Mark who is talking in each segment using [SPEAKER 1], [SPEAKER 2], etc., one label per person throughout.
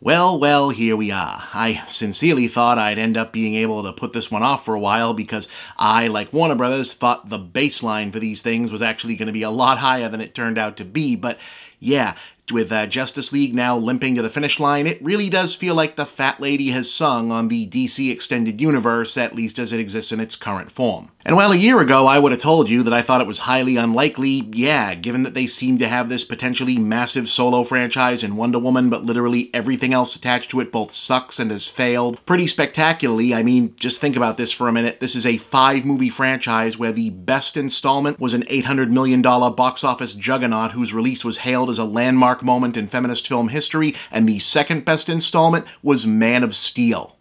[SPEAKER 1] Well, here we are. I sincerely thought I'd end up being able to put this one off for a while because I, like Warner Brothers, thought the baseline for these things was actually going to be a lot higher than it turned out to be, but yeah, with Justice League now limping to the finish line, it really does feel like the fat lady has sung on the DC Extended Universe, at least as it exists in its current form. And while a year ago I would have told you that I thought it was highly unlikely, yeah, given that they seem to have this potentially massive solo franchise in Wonder Woman, but literally everything else attached to it both sucks and has failed pretty spectacularly. I mean, just think about this for a minute. This is a 5-movie franchise where the best installment was an $800 million box office juggernaut whose release was hailed as a landmark moment in feminist film history, and the second best installment was Man of Steel.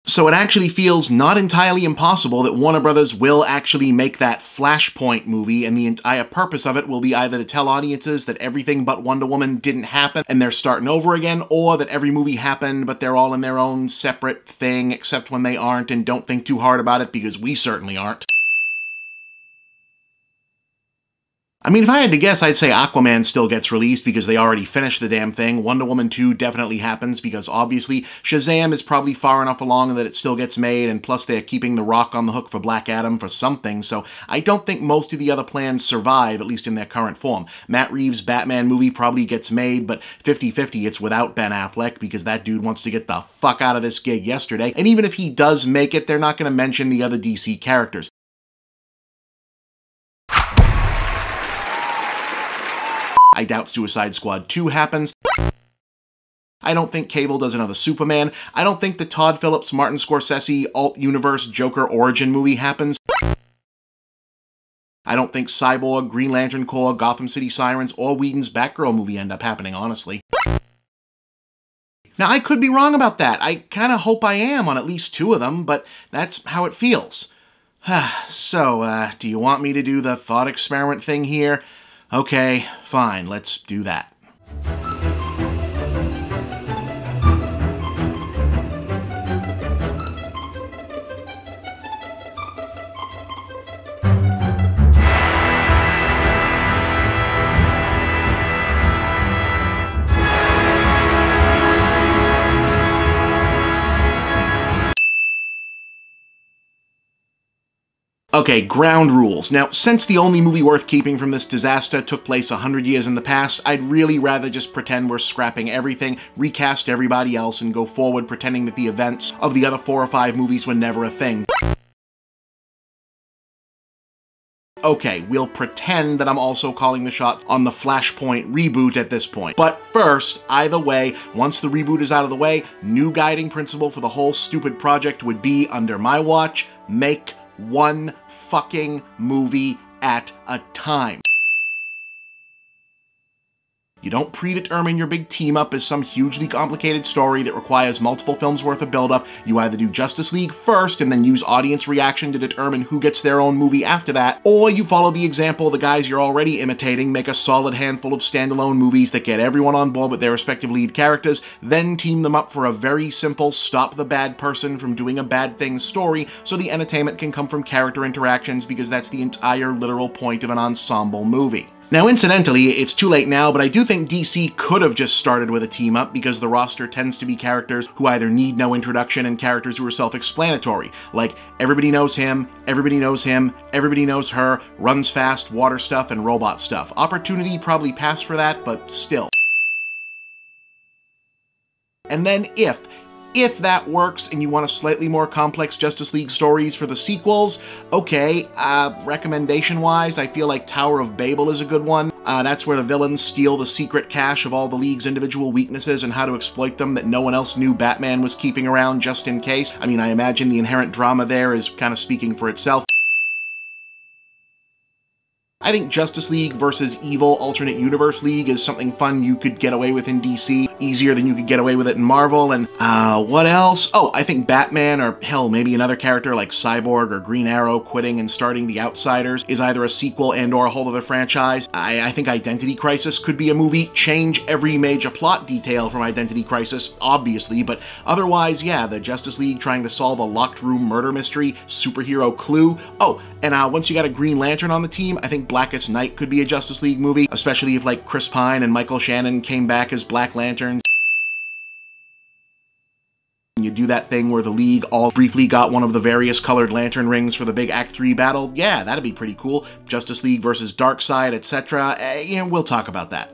[SPEAKER 1] So it actually feels not entirely impossible that Warner Brothers will actually make that Flashpoint movie, and the entire purpose of it will be either to tell audiences that everything but Wonder Woman didn't happen and they're starting over again, or that every movie happened but they're all in their own separate thing, except when they aren't, and don't think too hard about it because we certainly aren't. I mean, if I had to guess, I'd say Aquaman still gets released because they already finished the damn thing. Wonder Woman 2 definitely happens because obviously Shazam is probably far enough along that it still gets made, and plus they're keeping The Rock on the hook for Black Adam for something, so I don't think most of the other plans survive, at least in their current form. Matt Reeves' Batman movie probably gets made, but 50-50 it's without Ben Affleck because that dude wants to get the fuck out of this gig yesterday, and even if he does make it, they're not going to mention the other DC characters. I doubt Suicide Squad 2 happens. I don't think Cable does another Superman. I don't think the Todd Phillips, Martin Scorsese, alt-universe Joker origin movie happens. I don't think Cyborg, Green Lantern Corps, Gotham City Sirens, or Whedon's Batgirl movie end up happening, honestly. Now, I could be wrong about that. I kinda hope I am on at least 2 of them, but that's how it feels. So, do you want me to do the thought experiment thing here? Okay, fine, let's do that. Okay, ground rules. Now, since the only movie worth keeping from this disaster took place 100 years in the past, I'd really rather just pretend we're scrapping everything, recast everybody else, and go forward pretending that the events of the other 4 or 5 movies were never a thing. Okay, we'll pretend that I'm also calling the shots on the Flashpoint reboot at this point. But first, either way, once the reboot is out of the way, new guiding principle for the whole stupid project would be, under my watch, make one fucking movie at a time. You don't predetermine your big team-up as some hugely complicated story that requires multiple films worth of build-up. You either do Justice League first and then use audience reaction to determine who gets their own movie after that, or you follow the example of the guys you're already imitating, make a solid handful of standalone movies that get everyone on board with their respective lead characters, then team them up for a very simple stop the bad person from doing a bad thing story so the entertainment can come from character interactions, because that's the entire literal point of an ensemble movie. Now, incidentally, it's too late now, but I do think DC could have just started with a team-up because the roster tends to be characters who either need no introduction and characters who are self-explanatory. Like, everybody knows him, everybody knows him, everybody knows her, runs fast, water stuff, and robot stuff. Opportunity probably passed for that, but still. And then if that works and you want a slightly more complex Justice League stories for the sequels, okay, recommendation-wise, I feel like Tower of Babel is a good one. That's where the villains steal the secret cache of all the League's individual weaknesses and how to exploit them that no one else knew Batman was keeping around just in case. I mean, I imagine the inherent drama there is kind of speaking for itself. I think Justice League versus Evil Alternate Universe League is something fun you could get away with in DC. easier than you could get away with it in Marvel. And what else? Oh, I think Batman, or hell, maybe another character like Cyborg or Green Arrow quitting and starting The Outsiders is either a sequel and or a whole other franchise. I think Identity Crisis could be a movie. Change every major plot detail from Identity Crisis, obviously, but otherwise, yeah, the Justice League trying to solve a locked room murder mystery, superhero Clue. Oh, and once you got a Green Lantern on the team, I think Blackest Night could be a Justice League movie, especially if like Chris Pine and Michael Shannon came back as Black Lanterns. You do that thing where the League all briefly got one of the various colored lantern rings for the big Act 3 battle. Yeah, that'd be pretty cool. Justice League versus Darkseid, etc. Yeah, we'll talk about that.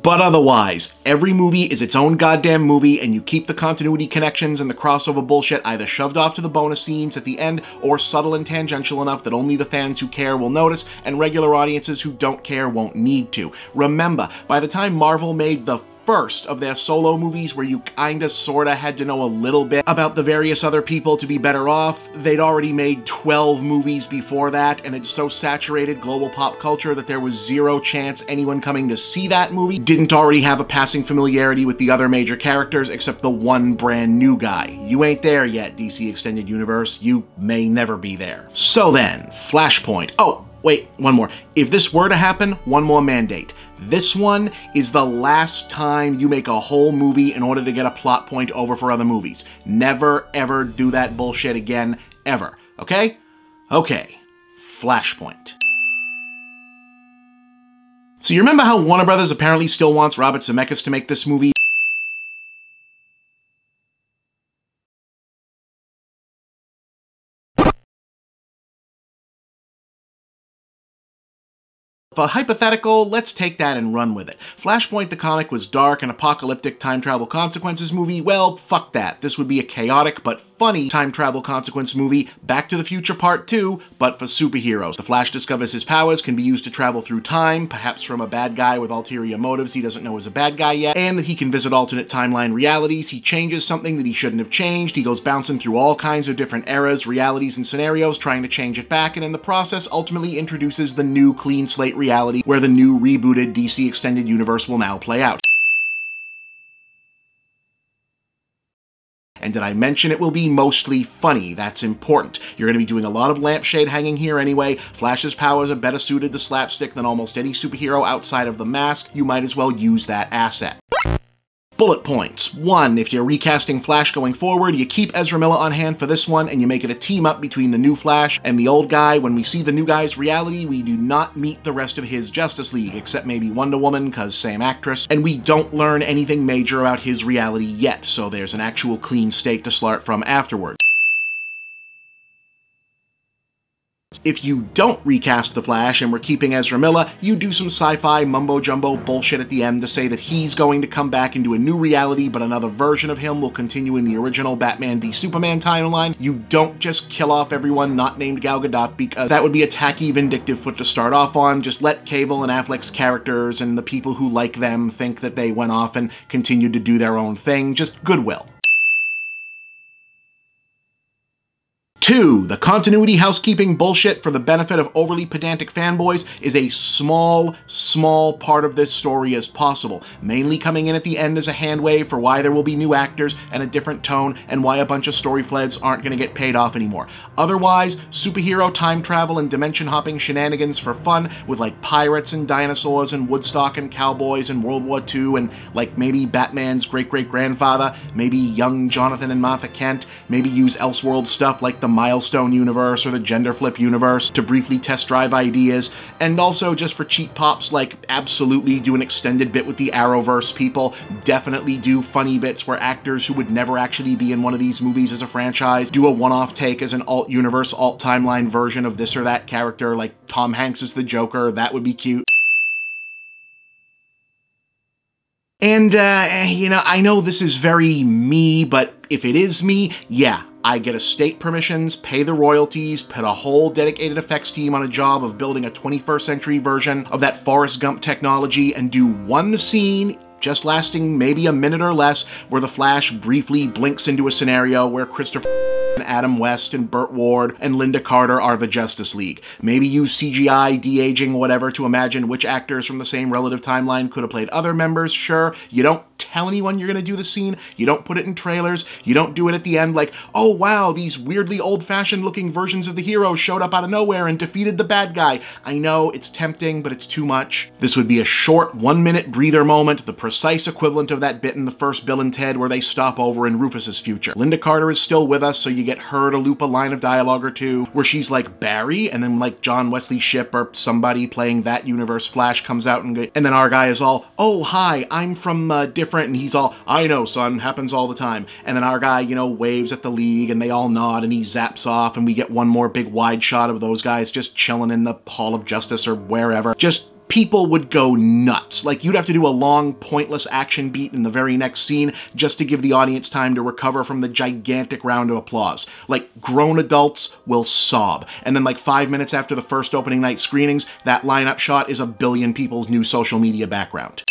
[SPEAKER 1] But otherwise, every movie is its own goddamn movie, and you keep the continuity connections and the crossover bullshit either shoved off to the bonus scenes at the end or subtle and tangential enough that only the fans who care will notice and regular audiences who don't care won't need to. Remember, by the time Marvel made the first of their solo movies where you kinda sorta had to know a little bit about the various other people to be better off, they'd already made 12 movies before that, and it so saturated global pop culture that there was zero chance anyone coming to see that movie didn't already have a passing familiarity with the other major characters except the one brand new guy. You ain't there yet, DC Extended Universe. You may never be there. So then, Flashpoint. Oh, wait, one more. If this were to happen, one more mandate. This one is the last time you make a whole movie in order to get a plot point over for other movies. Never, ever do that bullshit again, ever. Okay? Okay. Flashpoint. So you remember how Warner Brothers apparently still wants Robert Zemeckis to make this movie? For hypothetical, let's take that and run with it. Flashpoint the comic was dark and apocalyptic time travel consequences movie. Well, fuck that. This would be a chaotic but funny time travel consequence movie, Back to the Future Part 2, but for superheroes. The Flash discovers his powers can be used to travel through time, perhaps from a bad guy with ulterior motives he doesn't know is a bad guy yet, and that he can visit alternate timeline realities. He changes something that he shouldn't have changed. He goes bouncing through all kinds of different eras, realities, and scenarios, trying to change it back, and in the process ultimately introduces the new clean slate reality where the new rebooted DC Extended Universe will now play out. And did I mention it will be mostly funny? That's important. You're going to be doing a lot of lampshade hanging here anyway. Flash's powers are better suited to slapstick than almost any superhero outside of the mask. You might as well use that asset. Bullet points. 1. If you're recasting Flash going forward, you keep Ezra Miller on hand for this one, and you make it a team-up between the new Flash and the old guy. When we see the new guy's reality, we do not meet the rest of his Justice League, except maybe Wonder Woman, cause same actress, and we don't learn anything major about his reality yet, so there's an actual clean state to start from afterwards. If you don't recast the Flash and we're keeping Ezra Miller, you do some sci-fi mumbo-jumbo bullshit at the end to say that he's going to come back into a new reality, but another version of him will continue in the original Batman v Superman timeline. You don't just kill off everyone not named Gal Gadot, because that would be a tacky, vindictive foot to start off on. Just let Cable and Affleck's characters and the people who like them think that they went off and continued to do their own thing. Just goodwill. 2. The continuity housekeeping bullshit for the benefit of overly pedantic fanboys is a small part of this story as possible, mainly coming in at the end as a handwave for why there will be new actors and a different tone and why a bunch of story fleds aren't going to get paid off anymore. Otherwise, superhero time travel and dimension hopping shenanigans for fun with like pirates and dinosaurs and Woodstock and cowboys and World War II and like maybe Batman's great-great-grandfather, maybe young Jonathan and Martha Kent, maybe use Elseworld stuff like the Milestone universe or the Gender Flip universe to briefly test drive ideas, and also just for cheap pops, like absolutely do an extended bit with the Arrowverse people, definitely do funny bits where actors who would never actually be in one of these movies as a franchise do a one-off take as an alt-universe, alt-timeline version of this or that character, like Tom Hanks as the Joker. That would be cute. And, you know, I know this is very me, but if it is me, yeah, I get estate permissions, pay the royalties, put a whole dedicated effects team on a job of building a 21st century version of that Forrest Gump technology and do one scene, just lasting maybe a minute or less, where the Flash briefly blinks into a scenario where Christopher and Adam West and Burt Ward and Linda Carter are the Justice League. Maybe use CGI, de-aging, whatever, to imagine which actors from the same relative timeline could have played other members. Sure, you don't tell anyone you're gonna do the scene. You don't put it in trailers. You don't do it at the end like, oh wow, these weirdly old-fashioned looking versions of the hero showed up out of nowhere and defeated the bad guy. I know it's tempting, but it's too much. This would be a short 1-minute breather moment, the precise equivalent of that bit in the first Bill and Ted where they stop over in Rufus's future. Linda Carter is still with us, so you get her to loop a line of dialogue or two where she's like Barry, and then like John Wesley Shipp or somebody playing that universe Flash comes out and then our guy is all, oh hi, I'm from different, and he's all, I know son, happens all the time. And then our guy, you know, waves at the League and they all nod and he zaps off and we get one more big wide shot of those guys just chilling in the Hall of Justice or wherever. Just people would go nuts. Like, you'd have to do a long, pointless action beat in the very next scene just to give the audience time to recover from the gigantic round of applause. Like, grown adults will sob. And then like 5 minutes after the first opening night screenings, that lineup shot is a billion people's new social media background.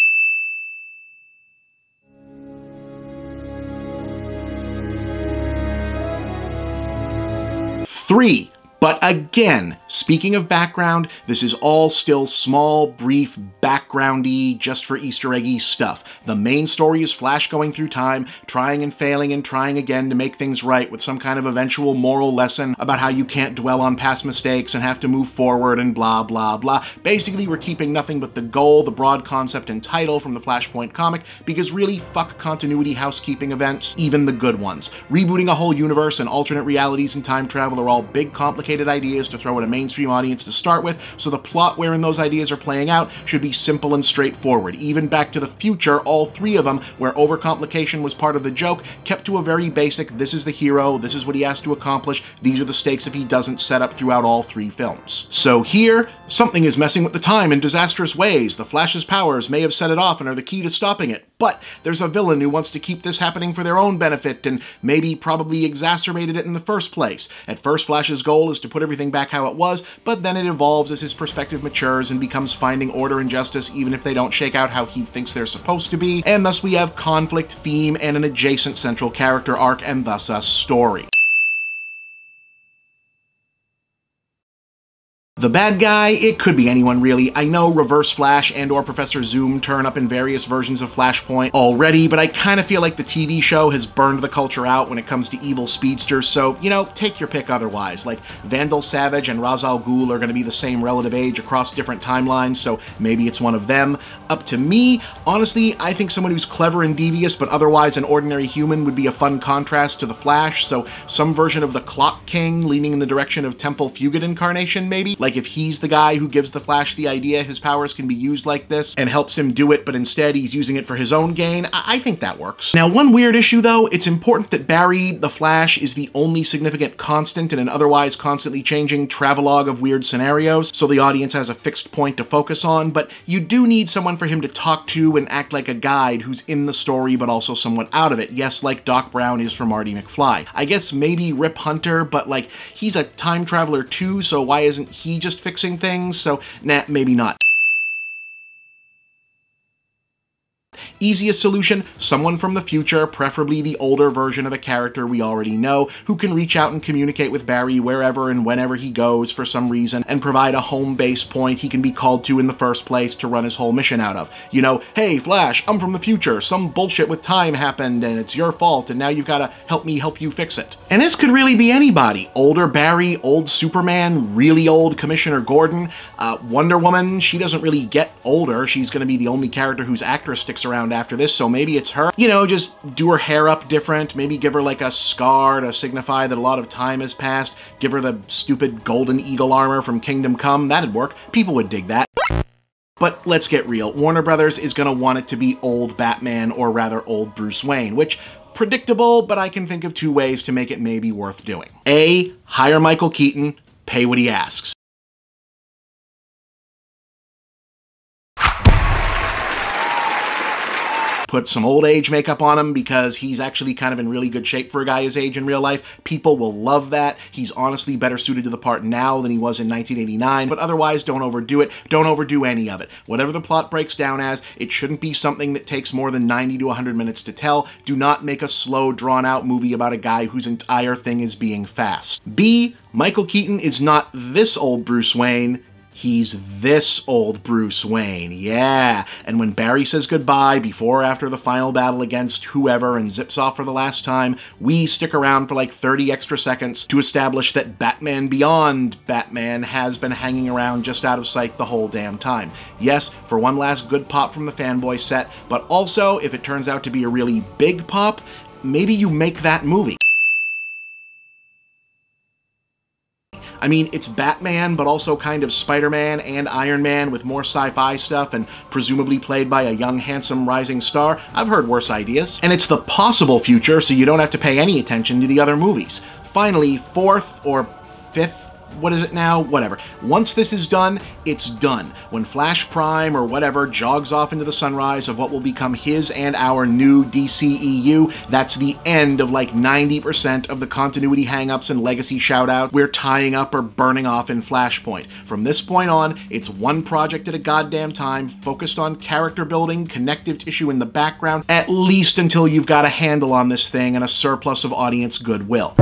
[SPEAKER 1] Three. But again, speaking of background, this is all still small, brief, backgroundy, just for Easter eggy stuff. The main story is Flash going through time, trying and failing and trying again to make things right with some kind of eventual moral lesson about how you can't dwell on past mistakes and have to move forward and blah, blah, blah. Basically, we're keeping nothing but the goal, the broad concept and title from the Flashpoint comic, because really, fuck continuity housekeeping events, even the good ones. Rebooting a whole universe and alternate realities and time travel are all big, complicated ideas to throw at a mainstream audience to start with, so the plot wherein those ideas are playing out should be simple and straightforward. Even Back to the Future, all three of them, where overcomplication was part of the joke, kept to a very basic, this is the hero, this is what he has to accomplish, these are the stakes if he doesn't set up throughout all three films. So here, something is messing with the time in disastrous ways. The Flash's powers may have set it off and are the key to stopping it, but there's a villain who wants to keep this happening for their own benefit and maybe probably exacerbated it in the first place. At first, Flash's goal is to put everything back how it was, but then it evolves as his perspective matures and becomes finding order and justice even if they don't shake out how he thinks they're supposed to be, and thus we have conflict, theme, and an adjacent central character arc, and thus a story. The bad guy, it could be anyone really. I know Reverse Flash and or Professor Zoom turn up in various versions of Flashpoint already, but I kind of feel like the TV show has burned the culture out when it comes to evil speedsters, so, you know, take your pick otherwise. Like, Vandal Savage and Ra's al Ghul are going to be the same relative age across different timelines, so maybe it's one of them. Up to me, honestly, I think someone who's clever and devious but otherwise an ordinary human would be a fun contrast to the Flash, so some version of the Clock King leaning in the direction of Temple Fugit incarnation, maybe? Like, if he's the guy who gives the Flash the idea his powers can be used like this and helps him do it, but instead he's using it for his own gain, I think that works. Now, one weird issue though, it's important that Barry, the Flash, is the only significant constant in an otherwise constantly changing travelogue of weird scenarios, so the audience has a fixed point to focus on, but you do need someone for him to talk to and act like a guide who's in the story but also somewhat out of it. Yes, like Doc Brown is for Marty McFly. I guess maybe Rip Hunter, but like, he's a time traveler too, so why isn't he just fixing things? So, nah, maybe not. Easiest solution, someone from the future, preferably the older version of a character we already know, who can reach out and communicate with Barry wherever and whenever he goes for some reason, and provide a home base point he can be called to in the first place to run his whole mission out of. You know, hey Flash, I'm from the future, some bullshit with time happened and it's your fault and now you've gotta help me help you fix it. And this could really be anybody. Older Barry, old Superman, really old Commissioner Gordon, Wonder Woman, she doesn't really get older, she's gonna be the only character whose actress sticks around after this, so maybe it's her. You know, just do her hair up different, maybe give her like a scar to signify that a lot of time has passed, give her the stupid golden eagle armor from Kingdom Come, that'd work. People would dig that. But let's get real, Warner Brothers is gonna want it to be old Batman, or rather old Bruce Wayne, which, predictable, but I can think of two ways to make it maybe worth doing. A, hire Michael Keaton, pay what he asks. Put some old age makeup on him because he's actually kind of in really good shape for a guy his age in real life. People will love that. He's honestly better suited to the part now than he was in 1989, but otherwise don't overdo it. Don't overdo any of it. Whatever the plot breaks down as, it shouldn't be something that takes more than 90 to 100 minutes to tell. Do not make a slow, drawn-out movie about a guy whose entire thing is being fast. B, Michael Keaton is not this old Bruce Wayne. He's this old Bruce Wayne, yeah. And when Barry says goodbye before or after the final battle against whoever and zips off for the last time, we stick around for like 30 extra seconds to establish that Batman Beyond Batman has been hanging around just out of sight the whole damn time. Yes, for one last good pop from the fanboy set, but also, if it turns out to be a really big pop, maybe you make that movie. I mean, it's Batman, but also kind of Spider-Man and Iron Man with more sci-fi stuff and presumably played by a young, handsome, rising star. I've heard worse ideas. And it's the possible future, so you don't have to pay any attention to the other movies. Finally, fourth or fifth, what is it now? Whatever. Once this is done, it's done. When Flash Prime or whatever jogs off into the sunrise of what will become his and our new DCEU, that's the end of like 90% of the continuity hangups and legacy shoutouts we're tying up or burning off in Flashpoint. From this point on, it's one project at a goddamn time, focused on character building, connective tissue in the background, at least until you've got a handle on this thing and a surplus of audience goodwill.